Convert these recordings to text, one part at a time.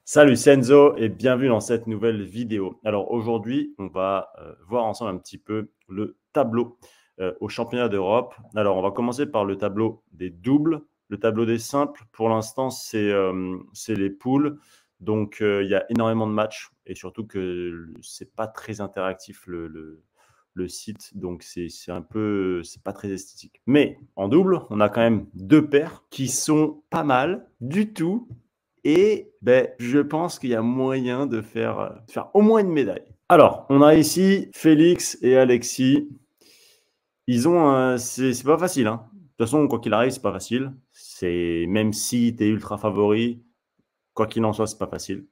Salut, c'est Enzo et bienvenue dans cette nouvelle vidéo. Alors aujourd'hui, on va voir ensemble un petit peu le tableau au championnat d'Europe. Alors on va commencer par le tableau des doubles. Le tableau des simples, pour l'instant, c'est les poules. Donc il y a énormément de matchs et surtout que c'est pas très interactif le site. Donc c'est pas très esthétique. Mais en double, on a quand même deux paires qui sont pas mal du tout. Et ben, je pense qu'il y a moyen de faire au moins une médaille. Alors, on a ici Félix et Alexis. C'est pas facile, hein. De toute façon, quoi qu'il arrive, c'est pas facile. C'est même si tu es ultra favori, quoi qu'il en soit, c'est pas facile.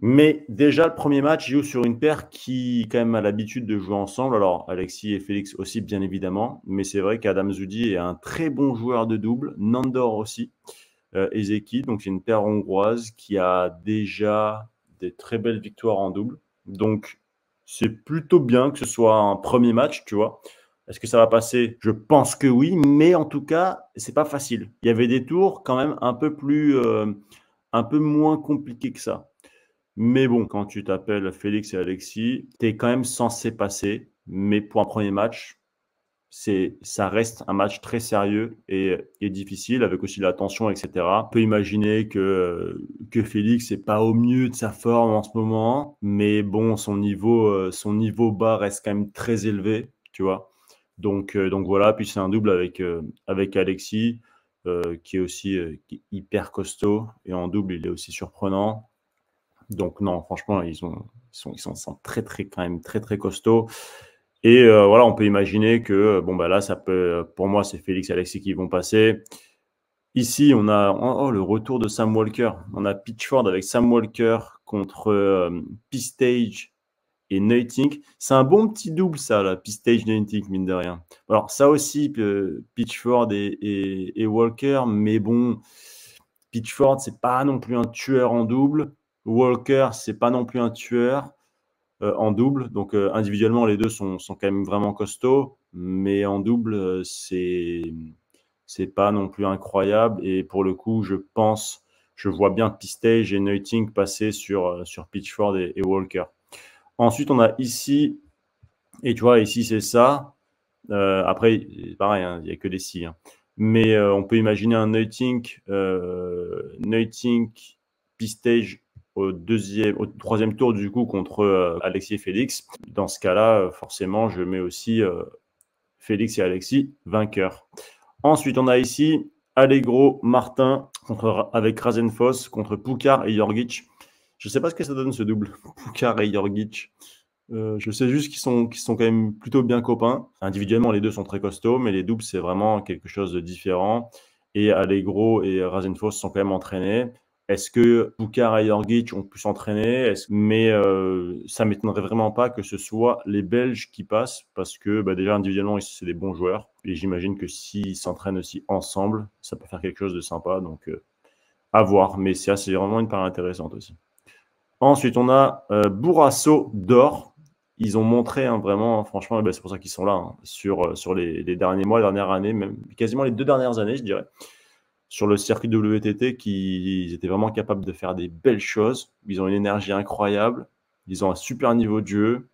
Mais déjà, le premier match joue sur une paire qui, quand même, a l'habitude de jouer ensemble. Alors, Alexis et Félix aussi, bien évidemment. Mais c'est vrai qu'Adam Zudi est un très bon joueur de double. Nandor aussi. Ezeki, donc c'est une paire hongroise qui a déjà des très belles victoires en double. Donc c'est plutôt bien que ce soit un premier match, tu vois. Est-ce que ça va passer? Je pense que oui, mais en tout cas, c'est pas facile. Il y avait des tours quand même un peu moins compliqués que ça. Mais bon, quand tu t'appelles Félix et Alexis, tu es quand même censé passer. Mais pour un premier match, ça reste un match très sérieux et difficile, avec aussi la tension, etc. On peut imaginer que Félix n'est pas au mieux de sa forme en ce moment, mais bon, son niveau bas reste quand même très élevé, tu vois. Donc voilà, puis c'est un double avec Alexis, qui est hyper costaud, et en double, il est aussi surprenant. Donc non, franchement, ils sont très, très, quand même très, très costauds. Et voilà, on peut imaginer que, bon, bah là, pour moi, c'est Félix et Alexis qui vont passer. Ici, on a le retour de Sam Walker. On a Pitchford avec Sam Walker contre Pistage et Neutink. C'est un bon petit double, ça, là, Pistage, Neutink, mine de rien. Alors, ça aussi, Pitchford et Walker, mais bon, Pitchford, c'est pas non plus un tueur en double. Walker, c'est pas non plus un tueur en double. Donc individuellement, les deux sont quand même vraiment costauds, mais en double, c'est pas non plus incroyable. Et pour le coup, je vois bien Pistage et Neutink passer sur Pitchford et Walker. Ensuite, on a ici, et tu vois, ici c'est ça. Après, pareil, hein, il n'y a que des si. Hein. Mais on peut imaginer un Neutink, Pistage au troisième tour du coup contre Alexis et Félix. Dans ce cas-là, forcément, je mets aussi Félix et Alexis vainqueurs. Ensuite, on a ici Allegro, Martin avec Rasenfoss contre Poukar et Jorgic. Je ne sais pas ce que ça donne ce double, Poukar et Jorgic. Je sais juste qu'ils sont quand même plutôt bien copains. Individuellement, les deux sont très costauds, mais les doubles, c'est vraiment quelque chose de différent. Et Allegro et Rasenfoss sont quand même entraînés. Est-ce que Bukar et Jorgic ont pu s'entraîner? Mais ça m'étonnerait vraiment pas que ce soit les Belges qui passent, parce que bah, déjà, individuellement, c'est des bons joueurs. Et j'imagine que s'ils s'entraînent aussi ensemble, ça peut faire quelque chose de sympa. Donc, à voir. Mais ça, c'est vraiment une part intéressante aussi. Ensuite, on a Bourrasso d'or. Ils ont montré hein, vraiment, franchement, eh ben, c'est pour ça qu'ils sont là, hein, sur les derniers mois, les dernières années, même quasiment les 2 dernières années, je dirais, sur le circuit WTT, qu'ils étaient vraiment capables de faire des belles choses. Ils ont une énergie incroyable, ils ont un super niveau de jeu,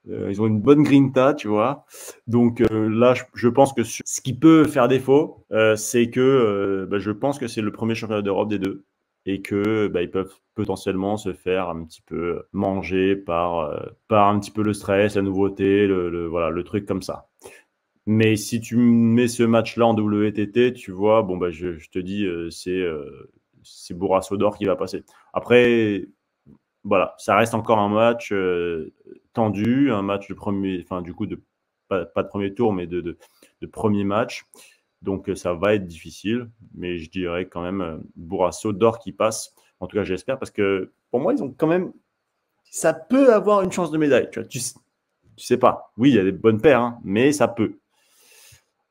ils ont une bonne grinta, tu vois. Donc là, je pense que ce qui peut faire défaut, c'est que bah, je pense que c'est le premier championnat d'Europe des deux et que bah, ils peuvent potentiellement se faire un petit peu manger par un petit peu le stress, la nouveauté, voilà, le truc comme ça. Mais si tu mets ce match-là en WTT, tu vois, bon, bah, je te dis, c'est Bourrasso d'or qui va passer. Après, voilà, ça reste encore un match tendu, un match de premier, enfin, du coup, pas de premier tour, mais de premier match. Donc, ça va être difficile, mais je dirais quand même Bourrasso d'or qui passe. En tout cas, j'espère, parce que pour moi, ils ont quand même. Ça peut avoir une chance de médaille. Tu sais pas. Oui, il y a des bonnes paires, hein, mais ça peut.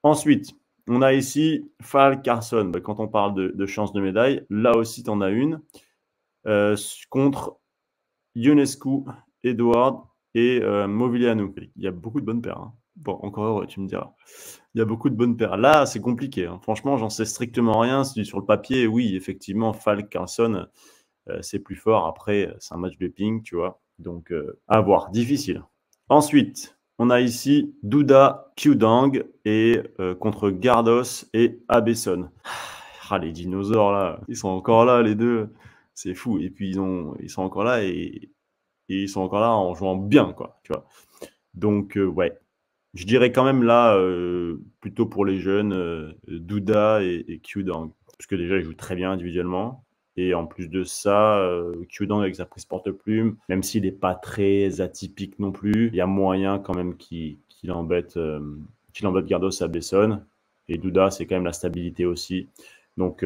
Ensuite, on a ici Fal Carson. Bah, quand on parle de chance de médaille, là aussi, tu en as une contre Ionescu, Edward et Mobiliano. Il y a beaucoup de bonnes paires. Hein. Bon, encore heureux, tu me diras. Il y a beaucoup de bonnes paires. Là, c'est compliqué, hein. Franchement, j'en sais strictement rien. Sur le papier, oui, effectivement, Falk, Carlson, c'est plus fort. Après, c'est un match de ping, tu vois. Donc, à voir. Difficile. Ensuite, on a ici Duda, Qdang et contre Gardos et Abesson. Ah, les dinosaures, là, ils sont encore là, les deux. C'est fou. Et puis, ils sont encore là et ils sont encore là en jouant bien, quoi, tu vois. Donc, ouais. Je dirais quand même là, plutôt pour les jeunes, Duda et Qdang. Parce que déjà, ils jouent très bien individuellement. Et en plus de ça, Qdang avec sa prise porte-plume, même s'il n'est pas très atypique non plus, il y a moyen quand même qu'il embête Gardos à Besson. Et Duda, c'est quand même la stabilité aussi. Donc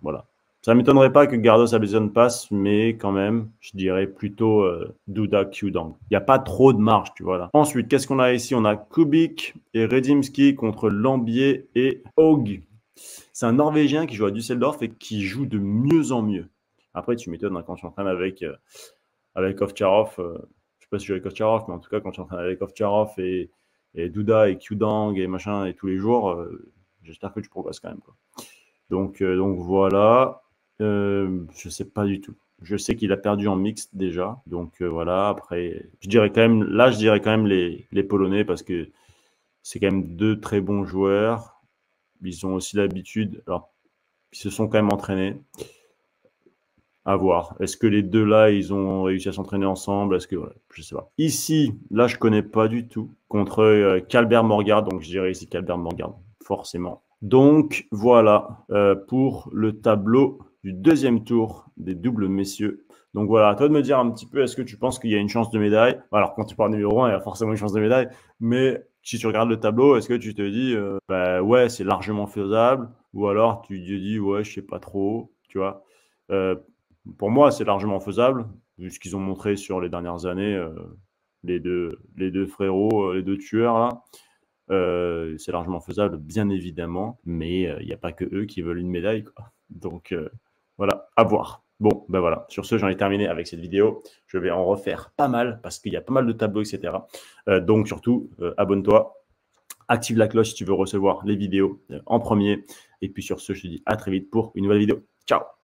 voilà. Ça ne m'étonnerait pas que Gardos Abelson passe, mais quand même, je dirais plutôt Duda Qdang. Il n'y a pas trop de marge, tu vois là. Ensuite, qu'est-ce qu'on a ici? On a Kubik et Redimski contre Lambier et Haug. C'est un Norvégien qui joue à Düsseldorf et qui joue de mieux en mieux. Après, tu m'étonnes hein, quand je t'entraîne avec Ovtcharov. Je ne sais pas si je joue avec Ovtcharov, mais en tout cas, quand je t'entraîne avec Ovtcharov et Duda et Qdang et machin et tous les jours, j'espère que tu progresses quand même, quoi. Donc voilà. Je sais pas du tout. Je sais qu'il a perdu en mixte déjà. Donc voilà. Après, je dirais quand même les Polonais parce que c'est quand même deux très bons joueurs. Ils ont aussi l'habitude. Alors, ils se sont quand même entraînés. À voir. Est-ce que les deux là, ils ont réussi à s'entraîner ensemble? Est-ce que ouais, je sais pas. Ici, là, je connais pas du tout contre Calbert Morgard. Donc je dirais ici Calbert Morgard, forcément. Donc voilà pour le tableau du deuxième tour des doubles messieurs. Donc voilà, à toi de me dire un petit peu, est-ce que tu penses qu'il y a une chance de médaille? Alors quand tu parles numéro 1, il y a forcément une chance de médaille, mais si tu regardes le tableau, est-ce que tu te dis, bah ouais, c'est largement faisable, ou alors tu te dis, ouais, je sais pas trop, tu vois. Pour moi, c'est largement faisable, vu ce qu'ils ont montré sur les dernières années, les deux frérots, les deux tueurs là. C'est largement faisable, bien évidemment, mais il n'y a pas que eux qui veulent une médaille, quoi. Donc voilà, à voir. Bon, ben voilà. Sur ce, j'en ai terminé avec cette vidéo. Je vais en refaire pas mal parce qu'il y a pas mal de tableaux, etc. Donc surtout, abonne-toi, active la cloche si tu veux recevoir les vidéos en premier. Et puis sur ce, je te dis à très vite pour une nouvelle vidéo. Ciao!